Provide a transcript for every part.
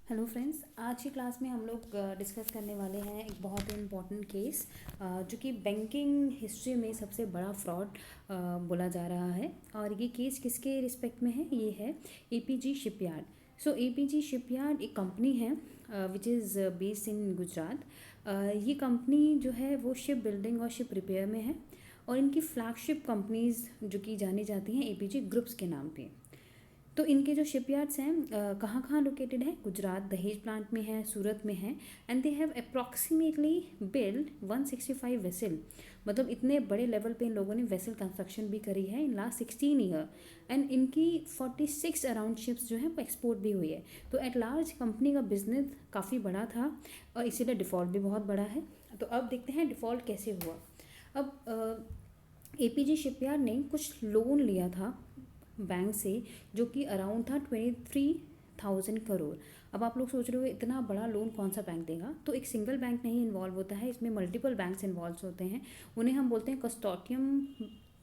Hello friends, आज की class में हम लोग डिस्कस करने वाले हैं एक बहुत ही इम्पोर्टेंट केस जो कि बैंकिंग हिस्ट्री में सबसे बड़ा फ्रॉड बोला जा रहा है। और ये केस किसके रिस्पेक्ट में है? ये है एपीजी शिपयार्ड। सो एपीजी शिपयार्ड एक कंपनी है which is based in Gujarat. ये कंपनी जो है वो शिप बिल्डिंग और शिप रिपेयर में है और इनकी फ्लैगशिप कंपनीज जो कि जानी जाती हैं एपीजी ग्रुप्स के नाम पे। तो इनके जो शिपयार्ड्स हैं कहाँ कहाँ लोकेटेड है? गुजरात दहेज प्लांट में है, सूरत में है। And they have approximately build 165 vessel. मतलब इतने बड़े लेवल पे इन लोगों ने वेसल कंस्ट्रक्शन भी करी है इन लास्ट 16 ईयर। एंड इनकी 46 अराउंड शिप्स जो है वो एक्सपोर्ट भी हुई है। तो एट लार्ज कंपनी का बिजनेस काफ़ी बड़ा था और इसीलिए डिफ़ॉल्ट भी बहुत बड़ा है। तो अब देखते हैं डिफ़ॉल्ट कैसे हुआ। अब एपीजी शिपयार्ड ने कुछ लोन लिया था बैंक से जो कि अराउंड था 23,000 करोड़। अब आप लोग सोच रहे हो इतना बड़ा लोन कौन सा बैंक देगा? तो एक सिंगल बैंक नहीं इन्वॉल्व होता है, इसमें मल्टीपल बैंक्स इन्वॉल्व होते हैं। उन्हें हम बोलते हैं कस्टोडियम।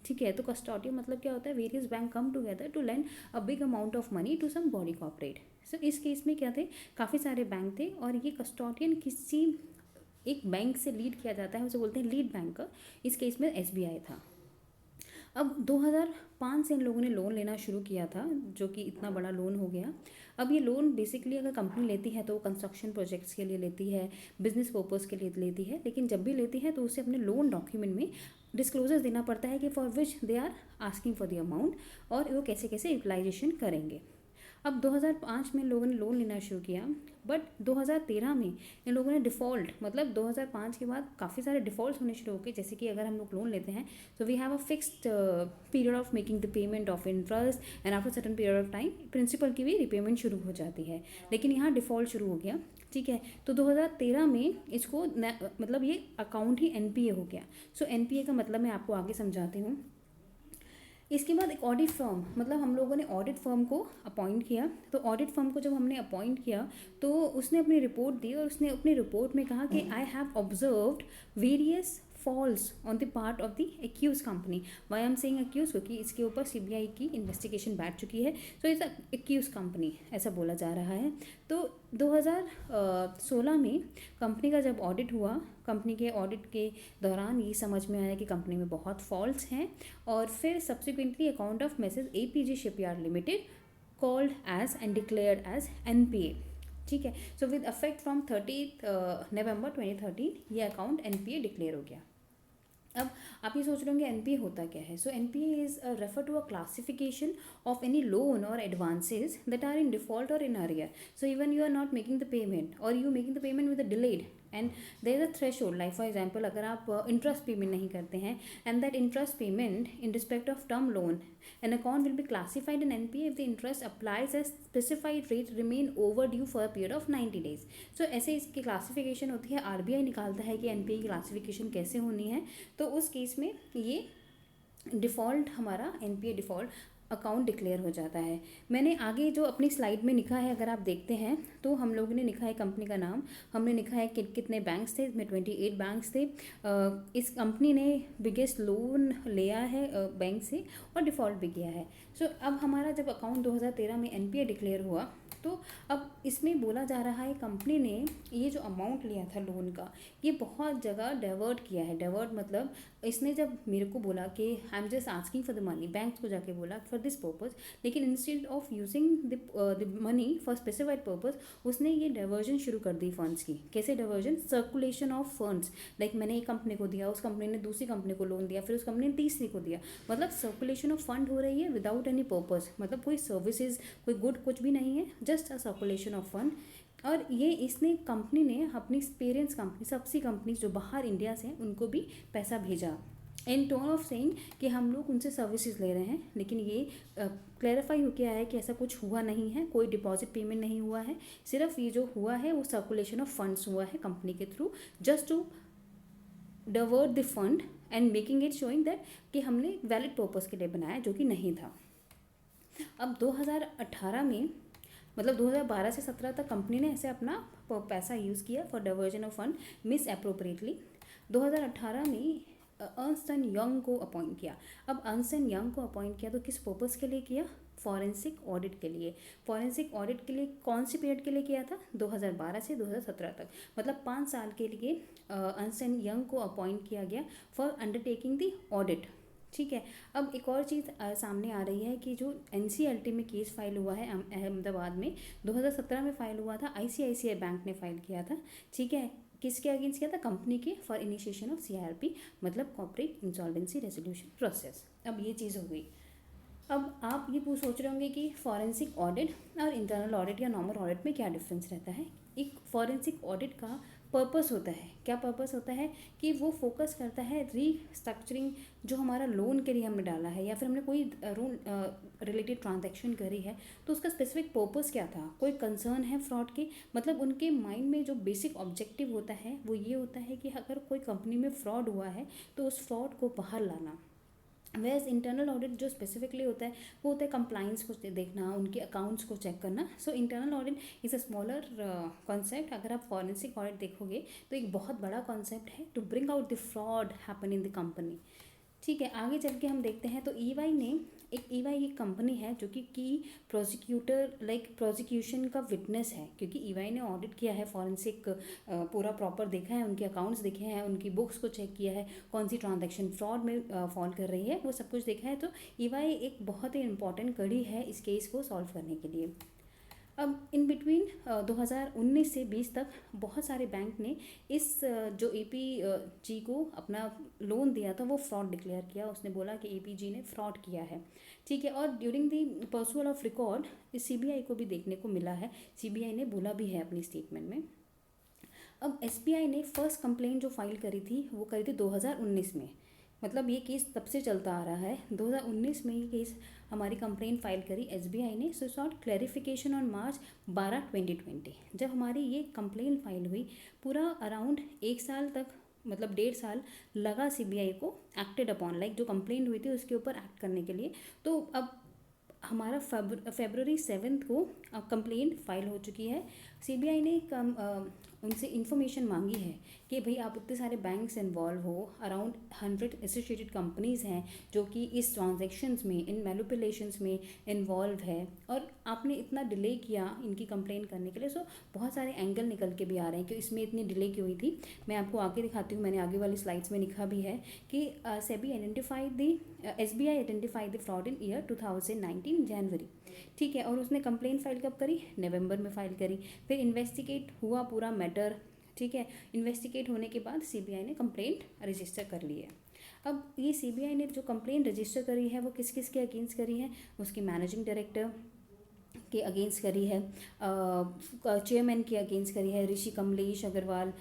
ठीक है, तो कस्टोडियम मतलब क्या होता है? Various bank come together to lend a big amount of money to somebody corporate. So इस केस में क्या थे, काफ़ी सारे बैंक थे और ये कस्टोडियन किसी एक बैंक से लीड किया जाता है, उसे बोलते हैं लीड बैंकर। इस केस में एसबीआई था। अब 2005 से इन लोगों ने लोन लेना शुरू किया था जो कि इतना बड़ा लोन हो गया। अब ये लोन बेसिकली अगर कंपनी लेती है तो वो कंस्ट्रक्शन प्रोजेक्ट्स के लिए लेती है, बिजनेस पर्पस के लिए लेती है, लेकिन जब भी लेती है तो उसे अपने लोन डॉक्यूमेंट में डिस्क्लोजर्स देना पड़ता है कि for which they are asking for the amount और वो कैसे कैसे यूटिलाइजेशन करेंगे। अब 2005 में लोगों ने लोन लेना शुरू किया, बट 2013 में इन लोगों ने डिफ़ॉल्ट, मतलब 2005 के बाद काफ़ी सारे डिफ़ॉल्ट होने शुरू हो गए। जैसे कि अगर हम लोग लोन लेते हैं तो we have a fixed period of making the payment of interest and after certain period of time principal की भी रिपेमेंट शुरू हो जाती है, लेकिन यहाँ डिफ़ॉल्ट शुरू हो गया। ठीक है, तो 2013 में इसको मतलब ये अकाउंट ही एनपीए हो गया। सो एनपीए का मतलब मैं आपको आगे समझाती हूँ। इसके बाद एक ऑडिट फर्म, मतलब हम लोगों ने ऑडिट फर्म को अपॉइंट किया। तो ऑडिट फर्म को जब हमने अपॉइंट किया तो उसने अपनी रिपोर्ट दी और उसने अपनी रिपोर्ट में कहा कि I have observed various faults on the part of the accused company. Why am saying accused, क्योंकि इसके ऊपर सीबीआई की इन्वेस्टिगेशन बैठ चुकी है। सो इट्स एक्यूज कंपनी ऐसा बोला जा रहा है। तो 2016 में कंपनी का जब ऑडिट हुआ, कंपनी के ऑडिट के दौरान ये समझ में आया कि कंपनी में बहुत फॉल्ट्स हैं और फिर subsequently account of messrs ABG Shipyard Limited called as and declared as NPA. ठीक है, so with effect from 30 November 2013 ये अकाउंट एनपीए डिक्लेयर हो गया। अब आप ये सोच रहे होंगे एनपीए होता क्या है? So NPA is refer to a classification of any loan or advances that are in default or in arrear. So even you are not making the payment or you making the payment with a delayed and there is a threshold, like for example अगर आप interest payment नहीं करते हैं and that interest payment in respect of term loan, an account will be classified in NPA if the interest applies as specified rate remain overdue for a period of 90 days. So ऐसे इसकी classification होती है, RBI निकालता है कि NPA की classification कैसे होनी है। तो उस केस में ये डिफ़ॉल्ट हमारा एनपीए डिफ़ॉल्ट अकाउंट डिक्लेयर हो जाता है। मैंने आगे जो अपनी स्लाइड में लिखा है अगर आप देखते हैं तो हम लोगों ने लिखा है कंपनी का नाम, हमने लिखा है कि कितने बैंक्स थे, इसमें 28 बैंक्स थे। इस कंपनी ने बिगेस्ट लोन लिया है बैंक से और डिफ़ॉल्ट भी किया है। सो अब हमारा जब अकाउंट 2013 में एनपीए डिक्लेयर हुआ तो अब इसमें बोला जा रहा है कंपनी ने ये जो अमाउंट लिया था लोन का ये बहुत जगह डाइवर्ट किया है। डाइवर्ट मतलब इसने जब मेरे को बोला कि I am just asking for the money, bank को जाके बोला फॉर दिस पर्पज़, लेकिन instead of using the money for specified purpose उसने ये डाइवर्जन शुरू कर दी फंड्स की। कैसे diversion? Circulation of funds, like मैंने एक कंपनी को दिया, उस कंपनी ने दूसरी कंपनी को लोन दिया, फिर उस कंपनी ने तीसरी को दिया। मतलब सर्कुलेशन ऑफ फंड हो रही है विदाउट एनी पर्पज़, मतलब कोई सर्विसेज कोई गुड कुछ भी नहीं है, just a circulation of fund. और ये इसने कंपनी ने अपनी पेरेंट्स कंपनी सबसी कंपनी जो बाहर इंडिया से हैं उनको भी पैसा भेजा इन टोन ऑफ सेइंग कि हम लोग उनसे सर्विसेज ले रहे हैं। लेकिन ये क्लैरिफाई हो के आया है कि ऐसा कुछ हुआ नहीं है, कोई डिपॉजिट पेमेंट नहीं हुआ है, सिर्फ ये जो हुआ है वो सर्कुलेशन ऑफ फंड्स हुआ है कंपनी के through, just to divert the fund and making it showing that कि हमने वैलिड पर्पज़ के लिए बनाया जो कि नहीं था। अब 2018 में मतलब 2012 से 17 तक कंपनी ने ऐसे अपना पैसा यूज़ किया for diversion of fund miss appropriately. 2018 में अर्न्स्ट एंड यंग को अपॉइंट किया। अब अर्न्स्ट एंड यंग को अपॉइंट किया तो किस पर्पज़ के लिए किया? फॉरेंसिक ऑडिट के लिए। फॉरेंसिक ऑडिट के लिए कौन सी पीरियड के लिए किया था? 2012 से 2017 तक, मतलब 5 साल के लिए अर्न्स्ट एंड यंग को अपॉइंट किया गया फॉर अंडरटेकिंग द ऑडिट। ठीक है। अब एक और चीज़ सामने आ रही है कि जो एनसीएलटी में केस फाइल हुआ है अहमदाबाद में, 2017 में फाइल हुआ था, आईसीआईसीआई बैंक ने फाइल किया था। ठीक है। किसके अगेंस्ट किया था? कंपनी के, फॉर इनिशिएशन ऑफ सीआरपी, मतलब कॉर्पोरेट इंसॉल्वेंसी रेजोल्यूशन प्रोसेस। अब ये चीज़ हो गई। अब आप ये सोच रहे होंगे कि फॉरेंसिक ऑडिट और इंटरनल ऑडिट या नॉर्मल ऑडिट में क्या डिफरेंस रहता है। एक फॉरेंसिक ऑडिट का पर्पस होता है, क्या पर्पस होता है कि वो फोकस करता है रीस्ट्रक्चरिंग, जो हमारा लोन के लिए हमने डाला है या फिर हमने कोई लोन रिलेटेड ट्रांजैक्शन करी है, तो उसका स्पेसिफिक पर्पस क्या था, कोई कंसर्न है फ्रॉड के, मतलब उनके माइंड में जो बेसिक ऑब्जेक्टिव होता है वो ये होता है कि अगर कोई कंपनी में फ्रॉड हुआ है तो उस फ्रॉड को बाहर लाना। वैसे इंटरनल ऑडिट जो स्पेसिफिकली होता है वो होता है कंप्लाइंस को देखना, उनके अकाउंट्स को चेक करना। So internal audit is a smaller concept. अगर आप फॉरेंसिक ऑडिट देखोगे तो एक बहुत बड़ा कॉन्सेप्ट है to bring out the fraud happen in the company. ठीक है। आगे चल के हम देखते हैं तो ईवाई ने एक कंपनी है जो कि प्रोसिक्यूटर प्रोसिक्यूशन का विटनेस है, क्योंकि ईवाई ने ऑडिट किया है, फॉरेंसिक पूरा प्रॉपर देखा है, उनके अकाउंट्स देखे हैं, उनकी बुक्स को चेक किया है, कौन सी ट्रांजैक्शन फ्रॉड में फॉल कर रही है, वो सब कुछ देखा है। तो ईवाई एक बहुत ही इंपॉर्टेंट कड़ी है इस केस को सॉल्व करने के लिए। अब इन बिटवीन 2019 से 20 तक बहुत सारे बैंक ने इस जो एपीजी को अपना लोन दिया था वो फ्रॉड डिक्लेयर किया। उसने बोला कि एपीजी ने फ्रॉड किया है। ठीक है। और ड्यूरिंग दी पर्सुअल ऑफ रिकॉर्ड इस सीबीआई को भी देखने को मिला है, सीबीआई ने बोला भी है अपनी स्टेटमेंट में। अब एसबीआई ने फर्स्ट कंप्लेंट जो फाइल करी थी वो करी थी 2019 में, मतलब ये केस तब से चलता आ रहा है। 2019 में ये केस हमारी कंप्लेंट फाइल करी एसबीआई ने। सो सॉट क्लैरिफिकेशन ऑन मार्च 12, 2020। जब हमारी ये कंप्लेंट फाइल हुई, पूरा अराउंड 1 साल तक, मतलब 1.5 साल लगा सीबीआई को एक्टेड अपॉन, जो कंप्लेंट हुई थी उसके ऊपर एक्ट करने के लिए। तो अब हमारा फरवरी 7 को कंप्लेंट फाइल हो चुकी है। सीबीआई ने उनसे इन्फॉर्मेशन मांगी है कि भाई आप इतने सारे बैंक्स इन्वॉल्व हो, अराउंड 100 एसोसिएटेड कंपनीज़ हैं जो कि इस ट्रांजैक्शंस में, इन मैनिपुलेशंस में इन्वॉल्व है, और आपने इतना डिले किया इनकी कंप्लेंट करने के लिए। सो बहुत सारे एंगल निकल के भी आ रहे हैं कि इसमें इतनी डिले क्यों हुई थी। मैं आपको आगे दिखाती हूँ, मैंने आगे वाली स्लाइड्स में लिखा भी है कि SEBI identified the SBI identified the fraud in year 2019 जनवरी। ठीक है। और उसने कंप्लेंट फाइल कब करी? नवंबर में फाइल करी। फिर इन्वेस्टिगेट हुआ पूरा मैटर। ठीक है। इन्वेस्टिगेट होने के बाद सीबीआई ने कंप्लेंट रजिस्टर कर ली है। अब ये सीबीआई ने जो कंप्लेंट रजिस्टर करी है वो किस किस के अगेंस्ट करी है? उसकी मैनेजिंग डायरेक्टर के अगेंस्ट करी है, चेयरमैन के अगेंस्ट करी है, ऋषि कमलेश अग्रवाल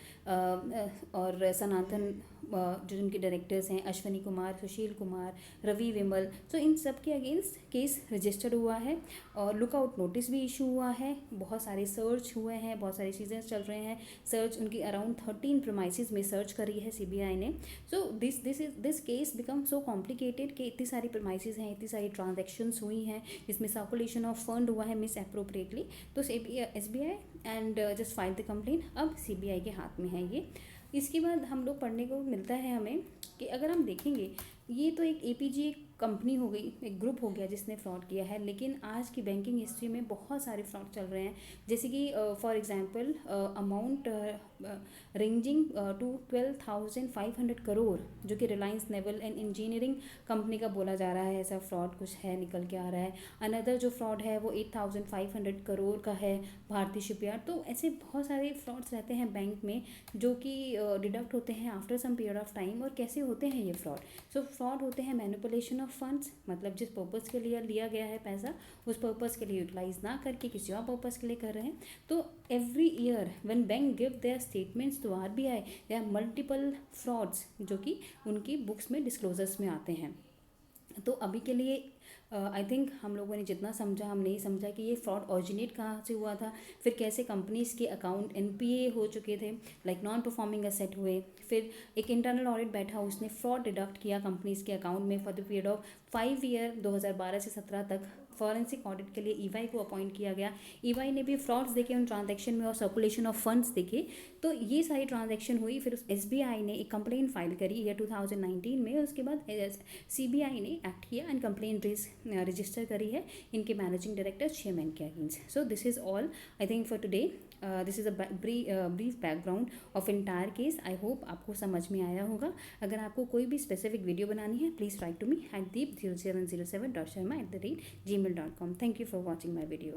और सनातन जो उनके डायरेक्टर्स हैं, अश्वनी कुमार, सुशील कुमार, रवि विमल। तो इन सब के अगेंस्ट केस रजिस्टर्ड हुआ है और लुकआउट नोटिस भी इशू हुआ है। बहुत सारे सर्च हुए हैं, बहुत सारी चीज़ें चल रहे हैं। सर्च उनकी अराउंड 13 प्रीमाइसेस में सर्च करी है सीबीआई ने। So this case become so complicated कि इतनी सारी प्रीमाइसेस हैं, इतनी सारी ट्रांजेक्शन्स हुई हैं, इसमें सर्कुलेशन ऑफ फंड हुआ है मिस अप्रोप्रिएटली। तो SBI and just file the complaint, अब सीबीआई के हाथ में है ये। इसके बाद हम लोग पढ़ने को मिलता है हमें कि अगर हम देखेंगे, ये तो एक एपीजी कंपनी हो गई, एक ग्रुप हो गया जिसने फ्रॉड किया है, लेकिन आज की बैंकिंग हिस्ट्री में बहुत सारे फ्रॉड चल रहे हैं। जैसे कि for example amount ranging to 12,500 crore, जो कि रिलायंस नेवल एंड इंजीनियरिंग कंपनी का बोला जा रहा है, ऐसा फ्रॉड कुछ है निकल के आ रहा है। अनदर जो फ्रॉड है वो 8,500 करोड़ का है, भारतीय शिपयार्ड। तो ऐसे बहुत सारे फ्रॉड्स रहते हैं बैंक में जो कि डिडक्ट होते हैं after some period of time. और कैसे होते हैं ये फ्रॉड? सो फ्रॉड होते हैं मैनिपुलेशन ऑफ फंड्स, मतलब जिस पर्पज़ के लिए लिया गया है पैसा उस पर्पज़ के लिए यूटिलाइज ना करके किसी और पर्पज़ के लिए कर रहे हैं। तो every year when bank give their statements to RBI, there are multiple frauds जो कि उनकी बुक्स में डिस्क्लोजर्स में आते हैं। तो अभी के लिए आई थिंक हम लोगों ने जितना समझा, हमने ये समझा कि ये फ्रॉड ऑरिजिनेट कहाँ से हुआ था, फिर कैसे कंपनीज़ के अकाउंट एनपीए हो चुके थे, नॉन परफॉर्मिंग एसेट हुए, फिर एक इंटरनल ऑडिट बैठा, उसने फ्रॉड डिडक्ट किया कंपनीज़ के अकाउंट में for the period of 5 year 2012 से 17 तक फॉरेंसिक ऑडिट के लिए ईवाई को अपॉइंट किया गया। ईवाई ने भी फ्रॉड्स देखे उन ट्रांजैक्शन में और सर्कुलेशन ऑफ फंड्स देखे। तो ये सारी ट्रांजैक्शन हुई। फिर एसबीआई ने एक कंप्लेंट फाइल करी ईयर 2019 में। उसके बाद सीबीआई ने एक्ट किया एंड कंप्लेंट रजिस्टर करी है इनके मैनेजिंग डायरेक्टर चेयरमैन के against. So this is all I think for today. This is a brief background of entire case. I hope आपको समझ में आया होगा। अगर आपको कोई भी स्पेसिफिक वीडियो बनानी है, please write to me at deep0707.sharma@gmail.com. Thank you for watching my video.